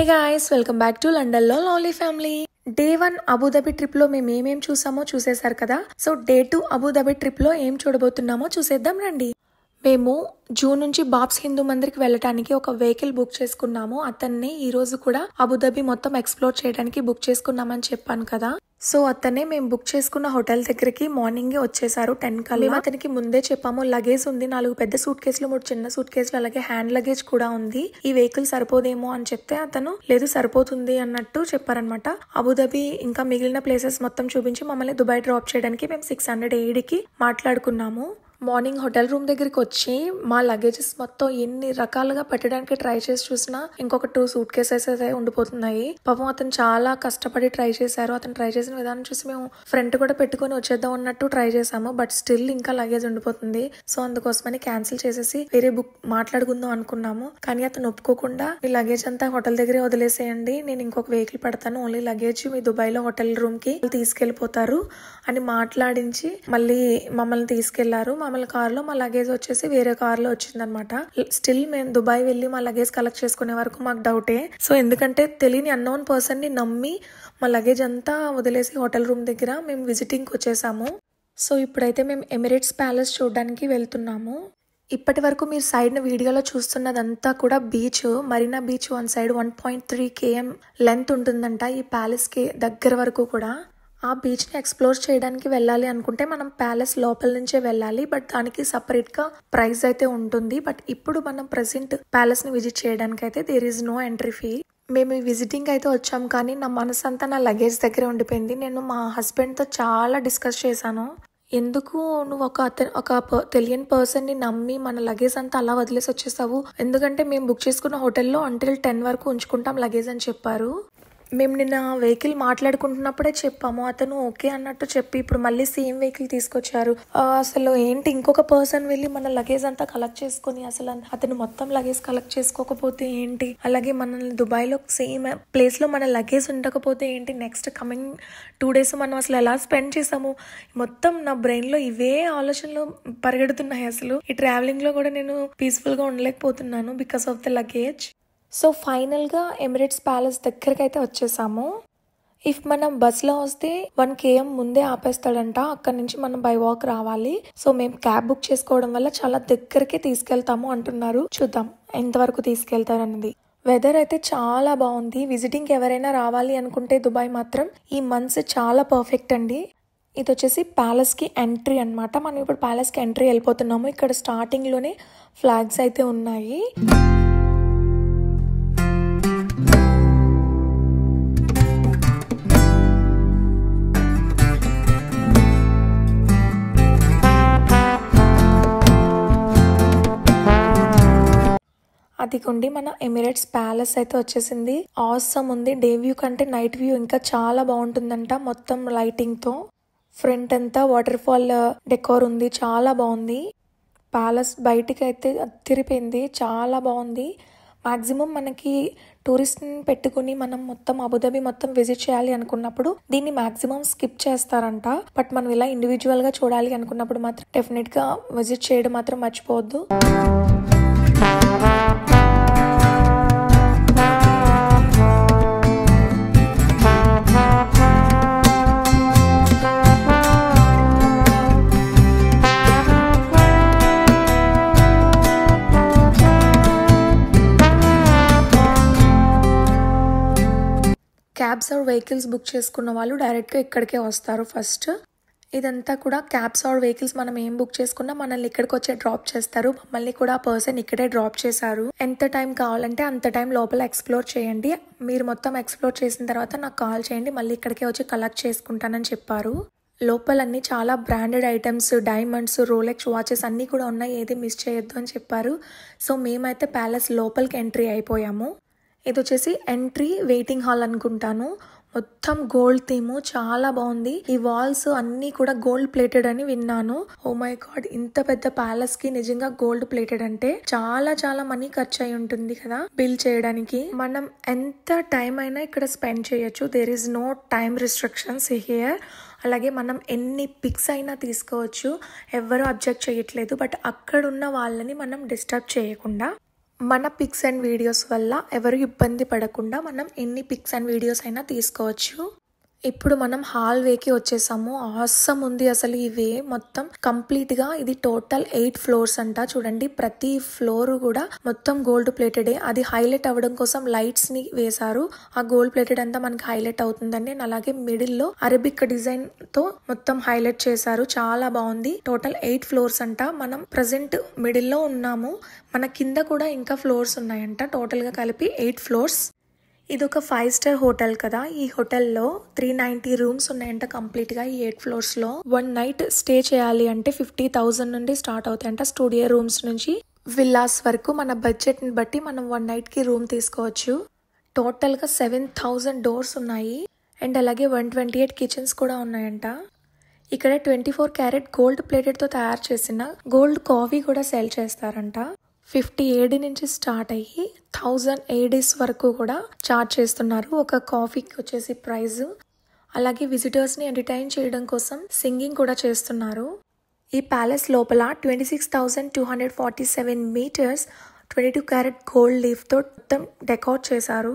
Hey guys, welcome back to లండన్లో lovely family. Day 1 Abu Dhabi trip లో మేము ఏమేం చూసామో చూసేశారు కదా. సో డే 2 అబుదాబి ట్రిప్ లో ఏం చూడబోతున్నామో చూసేద్దాం రండి. మేము జూన్ నుంచి బాబ్స్ హిందూ మందిర్కి వెళ్ళటానికి ఒక వెహికల్ బుక్ చేసుకున్నాము. అతన్ని ఈ రోజు కూడా అబుదాబి మొత్తం ఎక్స్ప్లోర్ చేయడానికి బుక్ చేసుకున్నామని చెప్పాను కదా. సో అతనే మేము బుక్ చేసుకున్న హోటల్ దగ్గరికి మార్నింగే వచ్చేసారు 10 కల్లా. మేము అతనికి ముందే చెప్పాము లగేజ్ ఉంది, 4 పెద్ద సూట్ కేసులు 3 చిన్న సూట్ కేసులు అలాగే హ్యాండ్ లగేజ్ కూడా ఉంది, ఈ వెహికల్ సరిపోదేమో అని చెప్తే అతను లేదు సరిపోతుంది అన్నట్టు చెప్పారనమాట. అబుదాబి ఇంకా మిగిలిన ప్లేసెస్ మొత్తం చూపించి మమ్మల్ని దుబాయ్ డ్రాప్ చేయడానికి మేము 600 AED మాట్లాడుకున్నాము. మార్నింగ్ హోటల్ రూమ్ దగ్గరికి వచ్చి మా లగేజెస్ మొత్తం ఎన్ని రకాలుగా పెట్టడానికి ట్రై చేసి చూసినా ఇంకొక 2 సూట్ కేసెస్ ఉండిపోతున్నాయి. పాపం అతను చాలా కష్టపడి ట్రై చేశారు. అతను ట్రై చేసిన విధానం చూసి మేము ఫ్రంట్ కూడా పెట్టుకుని వచ్చేద్దాం అన్నట్టు ట్రై చేసాము. బట్ స్టిల్ ఇంకా లగేజ్ ఉండిపోతుంది. సో అందుకోసమని క్యాన్సిల్ చేసేసి వేరే బుక్ మాట్లాడుకుందాం అనుకున్నాము. కానీ అతను ఒప్పుకోకుండా మీ లగేజ్ అంతా హోటల్ దగ్గరే వదిలేసేయండి, నేను ఇంకొక వెహికల్ పెడతాను, ఓన్లీ లగేజ్ మీ దుబాయ్ లో హోటల్ రూమ్ కి తీసుకెళ్లిపోతారు అని మాట్లాడించి మళ్ళీ మమ్మల్ని తీసుకెళ్లారు. మమ్మల్ని కార్ లో మా లగేజ్ వచ్చేసి వేరే కార్ లో వచ్చిందనమాట. స్టిల్ మేము దుబాయ్ వెళ్ళి మా లగేజ్ కలెక్ట్ చేసుకునే వరకు మాకు డౌటే. సో ఎందుకంటే తెలియని అన్నోన్ పర్సన్ ని నమ్మి మా లగేజ్ అంతా వదిలేసి హోటల్ రూమ్ దగ్గర మేము విజిటింగ్ కి వచ్చేసాము. సో ఇప్పుడైతే మేము ఎమిరేట్స్ ప్యాలెస్ చూడడానికి వెళ్తున్నాము. ఇప్పటి వరకు మీరు సైడ్ వీడియోలో చూస్తున్నదంతా కూడా beach, Marina beach one side 1.3 km length ఉంటుందంట ఈ ప్యాలెస్ కి దగ్గర వరకు కూడా. ఆ బీచ్ ని ఎక్స్ప్లోర్ చేయడానికి వెళ్ళాలి అనుకుంటే మనం ప్యాలెస్ లోపల నుంచే వెళ్ళాలి. బట్ దానికి సపరేట్ గా ప్రైస్ అయితే ఉంటుంది. బట్ ఇప్పుడు మనం ప్రెసెంట్ ప్యాలెస్ ని విజిట్ చేయడానికి అయితే there is no entry fee. మేము ఈ విజిటింగ్ అయితే వచ్చాం కానీ నా మనసు అంతా నా లగేజ్ దగ్గరే ఉండిపోయింది. నేను మా హస్బెండ్ తో చాలా డిస్కస్ చేశాను. ఎందుకు నువ్వు ఒక తెలియని పర్సన్ ని నమ్మి మన లగేజ్ అంతా అలా వదిలేసి వచ్చేసావు, ఎందుకంటే మేము బుక్ చేసుకున్న హోటల్లో అంటిల్ 10 వరకు ఉంచుకుంటాం లగేజ్ అని చెప్పారు. మేము నిన్న వెహికల్ మాట్లాడుకుంటున్నప్పుడే చెప్పాము, అతను ఓకే అన్నట్టు చెప్పి ఇప్పుడు మళ్ళీ సేమ్ వెహికల్ తీసుకొచ్చారు. అసలు ఏంటి ఇంకొక పర్సన్ వెళ్ళి మన లగేజ్ అంతా కలెక్ట్ చేసుకుని అసలు అతను మొత్తం లగేజ్ కలెక్ట్ చేసుకోకపోతే ఏంటి, అలాగే మనల్ని దుబాయ్ లో సేమ్ ప్లేస్ లో మన లగేజ్ ఉండకపోతే ఏంటి, నెక్స్ట్ కమింగ్ 2 days మనం అసలు ఎలా స్పెండ్ చేసాము, మొత్తం నా బ్రెయిన్ లో ఇవే ఆలోచనలు పరిగెడుతున్నాయి. అసలు ఈ ట్రావెలింగ్ లో కూడా నేను పీస్ఫుల్ గా ఉండలేకపోతున్నాను because of the luggage. So ఫైనల్గా ఎమిరేట్స్ ప్యాలెస్ దగ్గరికి అయితే వచ్చేసాము. ఇఫ్ మనం బస్లో వస్తే 1 km ముందే ఆపేస్తాడంట, అక్కడ నుంచి మనం బై వాక్ రావాలి. సో మేము క్యాబ్ బుక్ చేసుకోవడం వల్ల చాలా దగ్గరికి తీసుకెళ్తాము అంటున్నారు. చూద్దాం ఎంతవరకు తీసుకెళ్తారన్నది. వెదర్ అయితే చాలా బాగుంది. విజిటింగ్ ఎవరైనా రావాలి అనుకుంటే దుబాయ్ మాత్రం ఈ మంత్స్ చాలా పర్ఫెక్ట్ అండి. ఇది వచ్చేసి ప్యాలెస్ కి ఎంట్రీ అన్నమాట. మనం ఇప్పుడు ప్యాలెస్ కి ఎంట్రీ వెళ్ళిపోతున్నాము. ఇక్కడ స్టార్టింగ్ లోనే ఫ్లాగ్స్ అయితే ఉన్నాయి. అదిగోండి మన ఎమిరేట్స్ ప్యాలెస్ అయితే వచ్చేసింది. ఆసమ్ ఉంది. డే వ్యూ కంటే నైట్ వ్యూ ఇంకా చాలా బాగుంటుందంట, మొత్తం లైటింగ్ తో. ఫ్రంట్ అంతా వాటర్ ఫాల్ డెకోర్ ఉంది, చాలా బాగుంది. ప్యాలెస్ బయటికి అయితే తిరిపోయింది, చాలా బాగుంది. మాక్సిమం మనకి టూరిస్ట్ పెట్టుకుని మనం మొత్తం అబుదాబి మొత్తం విజిట్ చేయాలి అనుకున్నప్పుడు దీన్ని మాక్సిమం స్కిప్ చేస్తారంట. బట్ మనం ఇలా ఇండివిజువల్ గా చూడాలి అనుకున్నప్పుడు మాత్రం డెఫినెట్ గా విజిట్ చేయడం మాత్రం మర్చిపోవద్దు. క్యాబ్స్ ఆర్ వెహికల్స్ బుక్ చేసుకున్న వాళ్ళు డైరెక్ట్గా ఇక్కడికే వస్తారు ఫస్ట్. ఇదంతా కూడా క్యాబ్స్ ఆర్ వెహికల్స్ మనం ఏం బుక్ చేసుకున్నా మనల్ని ఇక్కడికి వచ్చే డ్రాప్ చేస్తారు. మమ్మల్ని కూడా ఆ పర్సన్ ఇక్కడే డ్రాప్ చేశారు. ఎంత టైం కావాలంటే అంత టైం లోపల ఎక్స్ప్లోర్ చేయండి. మీరు మొత్తం ఎక్స్ప్లోర్ చేసిన తర్వాత నాకు కాల్ చేయండి, మళ్ళీ ఇక్కడికే వచ్చి కలెక్ట్ చేసుకుంటానని చెప్పారు. లోపలన్నీ చాలా branded items, diamonds, Rolex watches అన్నీ కూడా ఉన్నాయి, ఏది మిస్ చేయొద్దు అని చెప్పారు. సో మేమైతే ప్యాలెస్ లోపలికి ఎంట్రీ అయిపోయాము. ఇది వచ్చేసి ఎంట్రీ వెయిటింగ్ హాల్ అనుకుంటాను. మొత్తం గోల్డ్ థీమ్, చాలా బాగుంది. ఈ వాల్స్ అన్ని కూడా గోల్డ్ ప్లేటెడ్ అని విన్నాను. ఓ మై గాడ్, ఇంత పెద్ద ప్యాలెస్ కి నిజంగా గోల్డ్ ప్లేటెడ్ అంటే చాలా చాలా మనీ ఖర్చు అయి ఉంటుంది కదా బిల్ చేయడానికి. మనం ఎంత టైం అయినా ఇక్కడ స్పెండ్ చేయొచ్చు. There is no time restrictions here. అలాగే మనం ఎన్ని పిక్స్ అయినా తీసుకోవచ్చు, ఎవరు అబ్జెక్ట్ చేయట్లేదు. బట్ అక్కడ ఉన్న వాళ్ళని మనం డిస్టర్బ్ చేయకుండా మన పిక్స్ అండ్ వీడియోస్ వల్ల ఎవరు ఇబ్బంది పడకుండా మనం ఎన్ని పిక్స్ అండ్ వీడియోస్ అయినా తీసుకోవచ్చు. ఇప్పుడు మనం హాల్వేకి వచ్చేసాము. ఆసమ్ ఉంది అసలు ఈ వే మొత్తం కంప్లీట్ గా. ఇది టోటల్ 8 ఫ్లోర్స్ అంట. చూడండి ప్రతి ఫ్లోర్ కూడా మొత్తం గోల్డ్ ప్లేటెడే. అది హైలైట్ అవ్వడం కోసం లైట్స్ ని వేశారు. ఆ గోల్డ్ ప్లేటెడ్ అంతా మనకి హైలైట్ అవుతుందండి. అలాగే మిడిల్ లో అరబిక్ డిజైన్ తో మొత్తం హైలైట్ చేశారు. చాలా బాగుంది. టోటల్ 8 ఫ్లోర్స్ అంట. మనం ప్రెసెంట్ మిడిల్ లో ఉన్నాము. మన కింద కూడా ఇంకా ఫ్లోర్స్ ఉన్నాయంట. టోటల్ గా కలిపి 8 ఫ్లోర్స్. ఇది ఒక 5 స్టార్ హోటల్ కదా. ఈ హోటల్లో 390 రూమ్స్ ఉన్నాయంట కంప్లీట్ గా ఈ 8 ఫ్లోర్స్ లో. 1 నైట్ స్టే చేయాలి అంటే 50,000 నుండి స్టార్ట్ అవుతాయంట. స్టూడియో రూమ్స్ నుంచి విల్లాస్ వరకు మన బడ్జెట్ ని బట్టి మనం 1 నైట్ కి రూమ్ తీసుకోవచ్చు. టోటల్ గా 7,000 డోర్స్ ఉన్నాయి. అండ్ అలాగే 128 కిచెన్స్ కూడా ఉన్నాయంట. ఇక్కడ 24 క్యారెట్ గోల్డ్ ప్లేటెడ్ తో తయారు చేసిన గోల్డ్ కాఫీ కూడా సేల్ చేస్తారంట. 50 AD నుంచి స్టార్ట్ అయ్యి 1000 ADs వరకు కూడా చార్జ్ చేస్తున్నారు ఒక కాఫీకి వచ్చేసి ప్రైస్. అలాగే విజిటర్స్ ని ఎంటర్టైన్ చేయడం కోసం సింగింగ్ కూడా చేస్తున్నారు. ఈ ప్యాలెస్ లోపల 26,247 మీటర్స్ 22 క్యారెట్ గోల్డ్ లీఫ్ తో మొత్తం డెకోర్ చేశారు.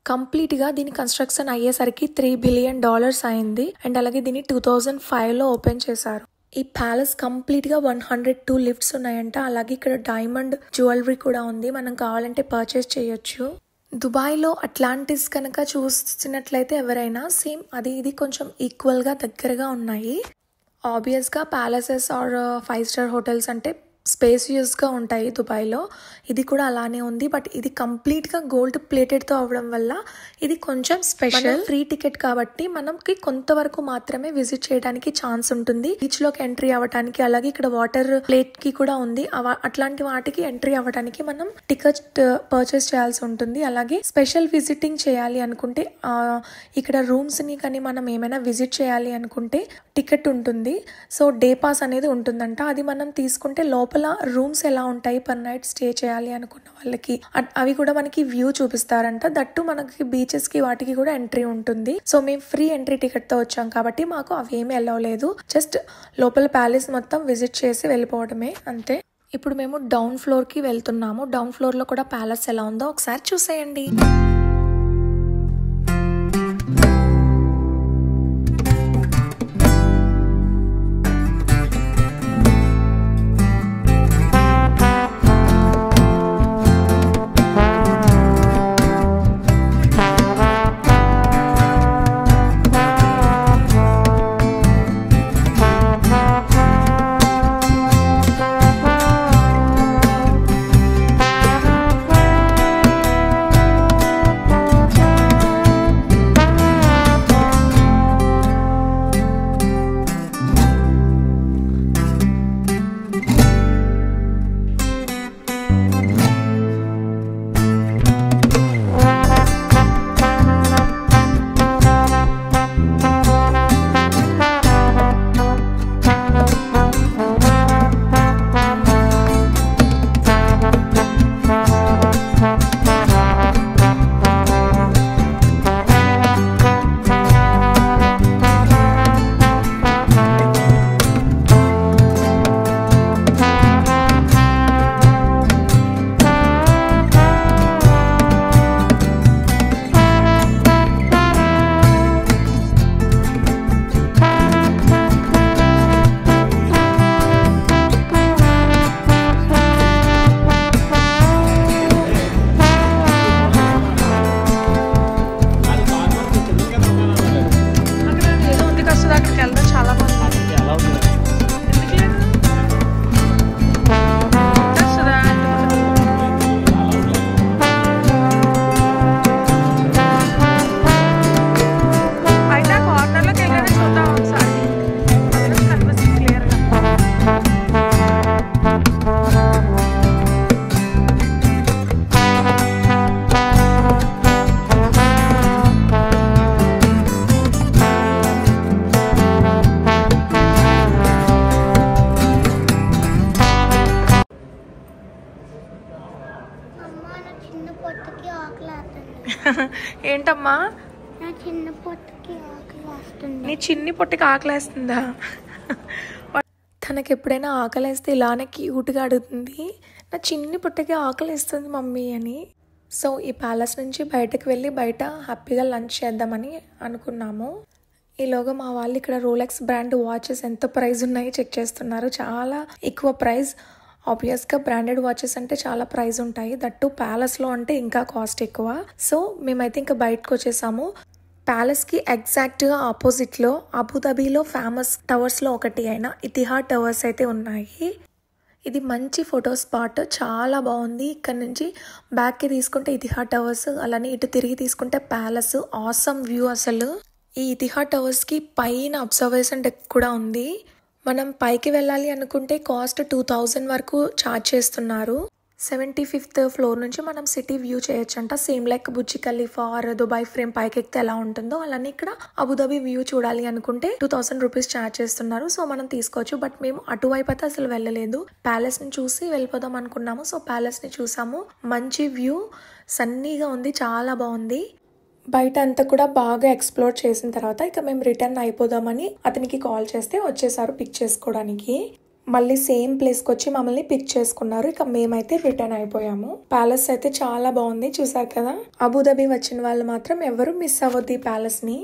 కంప్లీట్ గా దీని కన్స్ట్రక్షన్ అయ్యేసరికి $3 బిలియన్ అయింది. అండ్ అలాగే దీన్ని 2005 లో ఓపెన్ చేశారు. ఈ ప్యాలెస్ కంప్లీట్ గా 102 లిఫ్ట్స్ ఉన్నాయంట. అలాగే ఇక్కడ డైమండ్ జ్యువెలరీ కూడా ఉంది. మనం కావాలంటే పర్చేస్ చేయొచ్చు. దుబాయ్ లో అట్లాంటిస్ కనుక చూసినట్లయితే ఎవరైనా సేమ్ అది ఇది కొంచెం ఈక్వల్ గా దగ్గరగా ఉన్నాయి. ఆబ్వియస్ గా ప్యాలెసెస్ ఆర్ 5 స్టార్ హోటల్స్ అంటే స్పేసియస్ గా ఉంటాయి దుబాయ్లో. ఇది కూడా అలానే ఉంది. బట్ ఇది కంప్లీట్ గా గోల్డ్ ప్లేటెడ్ తో అవడం వల్ల ఇది కొంచెం స్పెషల్. ఫ్రీ టికెట్ కాబట్టి మనకి కొంతవరకు మాత్రమే విజిట్ చేయడానికి ఛాన్స్ ఉంటుంది. బీచ్ లోకి ఎంట్రీ అవ్వడానికి, అలాగే ఇక్కడ వాటర్ ప్లేట్ కి కూడా ఉంది. అట్లాంటి వాటికి ఎంట్రీ అవ్వడానికి మనం టికెట్ పర్చేస్ చేయాల్సి ఉంటుంది. అలాగే స్పెషల్ విజిటింగ్ చేయాలి అనుకుంటే ఇక్కడ రూమ్స్ ని కానీ మనం ఏమైనా విజిట్ చేయాలి అనుకుంటే టికెట్ ఉంటుంది. సో డే పాస్ అనేది ఉంటుందంట. అది మనం తీసుకుంటే లోపల రూమ్స్ ఎలా ఉంటాయి పర్ నైట్ స్టే చేయాలి అనుకున్న వాళ్ళకి అవి కూడా మనకి వ్యూ చూపిస్తారంట. దట్టు మనకి బీచెస్ కి వాటికి కూడా ఎంట్రీ ఉంటుంది. సో మేము ఫ్రీ ఎంట్రీ టికెట్ తో వచ్చాం కాబట్టి మాకు అవి ఏమి అలౌ లేదు. జస్ట్ లోపల ప్యాలెస్ మొత్తం విజిట్ చేసి వెళ్ళిపోవడమే అంతే. ఇప్పుడు మేము డౌన్ ఫ్లోర్ కి వెళ్తున్నాము. డౌన్ ఫ్లోర్ లో కూడా ప్యాలెస్ ఎలా ఉందో ఒకసారి చూసేయండి. ఏంటమ్మా నీ చిన్ని పొట్టికి ఆకలేస్తుందా? తనకి ఎప్పుడైనా ఆకలేస్తే ఇలానే క్యూట్గా అడుగుతుంది. నా చిన్ని పుట్టకి ఆకలిస్తుంది మమ్మీ అని. సో ఈ ప్యాలెస్ నుంచి బయటకు వెళ్ళి బయట హ్యాపీగా లంచ్ చేద్దామని అనుకున్నాము. ఈలోగా మా వాళ్ళు ఇక్కడ రోలెక్స్ బ్రాండ్ వాచెస్ ఎంత ప్రైస్ ఉన్నాయో చెక్ చేస్తున్నారు. చాలా ఎక్కువ ప్రైస్. ఆబ్వియస్గా బ్రాండెడ్ వాచెస్ అంటే చాలా ప్రైస్ ఉంటాయి, దట్టు ప్యాలెస్లో అంటే ఇంకా కాస్ట్ ఎక్కువ. సో మేమైతే ఇంకా బయటకు వచ్చేసాము. ప్యాలెస్కి ఎగ్జాక్ట్గా ఆపోజిట్లో అబుదాబీలో ఫేమస్ టవర్స్లో ఒకటి అయిన ఇతిహాద్ టవర్స్ అయితే ఉన్నాయి. ఇది మంచి ఫోటో స్పాట్, చాలా బాగుంది. ఇక్కడ నుంచి బ్యాక్కి తీసుకుంటే ఇతిహాద్ టవర్స్, అలానే ఇటు తిరిగి తీసుకుంటే ప్యాలెస్. ఆసమ్ వ్యూ అసలు. ఈ ఇతిహాద్ టవర్స్కి పైన అబ్జర్వేషన్ డెక్ కూడా ఉంది. మనం పైకి వెళ్ళాలి అనుకుంటే కాస్ట్ 2000 వరకు ఛార్జ్ చేస్తున్నారు. 75th ఫ్లోర్ నుంచి మనం సిటీ వ్యూ చేయొచ్చంట. Same like Burj Khalifa or Dubai frame పైకి ఎక్కితే ఎలా ఉంటుందో అలానే ఇక్కడ అబుదాబి వ్యూ చూడాలి అనుకుంటే 2000 రూపీస్ ఛార్జ్ చేస్తున్నారు. సో మనం తీసుకోవచ్చు. బట్ మేము అటువైపు అయితే అసలు వెళ్ళలేదు, ప్యాలెస్ ని చూసి వెళ్ళిపోదాం అనుకున్నాము. సో ప్యాలెస్ ని చూసాము. మంచి వ్యూ, సన్నీగా ఉంది, చాలా బాగుంది. బయట అంతా కూడా బాగా ఎక్స్ప్లోర్ చేసిన తర్వాత ఇక మేము రిటర్న్ అయిపోదామని అతనికి కాల్ చేస్తే వచ్చేసారు పిక్ చేసుకోవడానికి. మళ్ళీ సేమ్ ప్లేస్కి వచ్చి మమ్మల్ని పిక్ చేసుకున్నారు. ఇక మేమైతే రిటర్న్ అయిపోయాము. ప్యాలెస్ అయితే చాలా బాగుంది, చూసారు కదా. అబుదాబి వచ్చిన వాళ్ళు మాత్రం ఎవరు మిస్ అవ్వద్దు ఈ ప్యాలెస్ ని.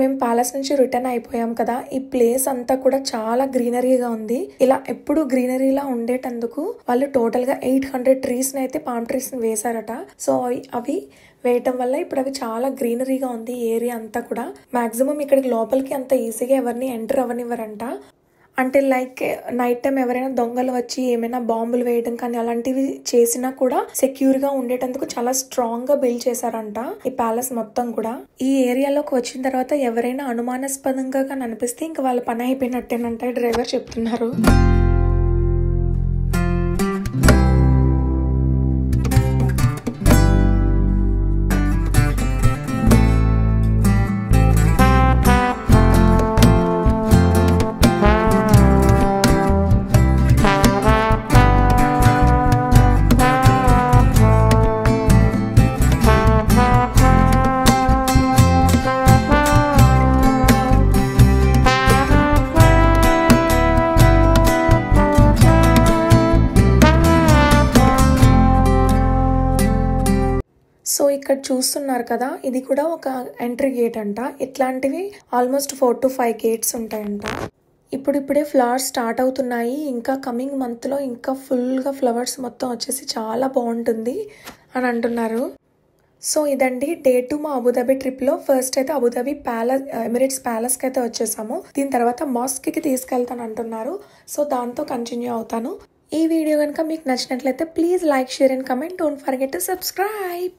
మేము ప్యాలెస్ నుంచి రిటర్న్ అయిపోయాం కదా. ఈ ప్లేస్ అంతా కూడా చాలా గ్రీనరీగా ఉంది. ఇలా ఎప్పుడు గ్రీనరీలా ఉండేటందుకు వాళ్ళు టోటల్ గా 800 ట్రీస్ ని అయితే పామ్ ట్రీస్ ని వేశారట. సో అవి వేయటం వల్ల ఇప్పుడు అవి చాలా గ్రీనరీగా ఉంది ఏరియా అంతా కూడా. మాక్సిమం ఇక్కడికి లోపలికి అంత ఈజీగా ఎవరిని ఎంటర్ అవ్వనివ్వరంట. అంటే లైక్ నైట్ టైం ఎవరైనా దొంగలు వచ్చి ఏమైనా బాంబులు వేయడం కానీ అలాంటివి చేసినా కూడా సెక్యూర్ గా ఉండేటందుకు చాలా స్ట్రాంగ్ గా బిల్డ్ చేశారంట ఈ ప్యాలెస్ మొత్తం కూడా. ఈ ఏరియాలోకి వచ్చిన తర్వాత ఎవరైనా అనుమానాస్పదంగా కానీ అనిపిస్తే ఇంకా వాళ్ళ పని అయిపోయినట్టేనంట డ్రైవర్ చెప్తున్నారు. సో ఇక్కడ చూస్తున్నారు కదా, ఇది కూడా ఒక ఎంట్రీ గేట్ అంట. ఇట్లాంటివి ఆల్మోస్ట్ 4 to 5 గేట్స్ ఉంటాయంట. ఇప్పుడిప్పుడే ఫ్లవర్స్ స్టార్ట్ అవుతున్నాయి. ఇంకా కమింగ్ మంత్లో ఇంకా ఫుల్గా ఫ్లవర్స్ మొత్తం వచ్చేసి చాలా బాగుంటుంది అని అంటున్నారు. సో ఇదండి డే 2 మా అబుదాబి ట్రిప్లో. ఫస్ట్ అయితే అబుదాబి ఎమిరేట్స్ ప్యాలెస్కి అయితే వచ్చేసాము. దీని తర్వాత మాస్క్కి తీసుకెళ్తాను అంటున్నారు. సో దాంతో కంటిన్యూ అవుతాను. ఈ వీడియో కనుక మీకు నచ్చినట్లయితే please like, share and comment. Don't forget to subscribe.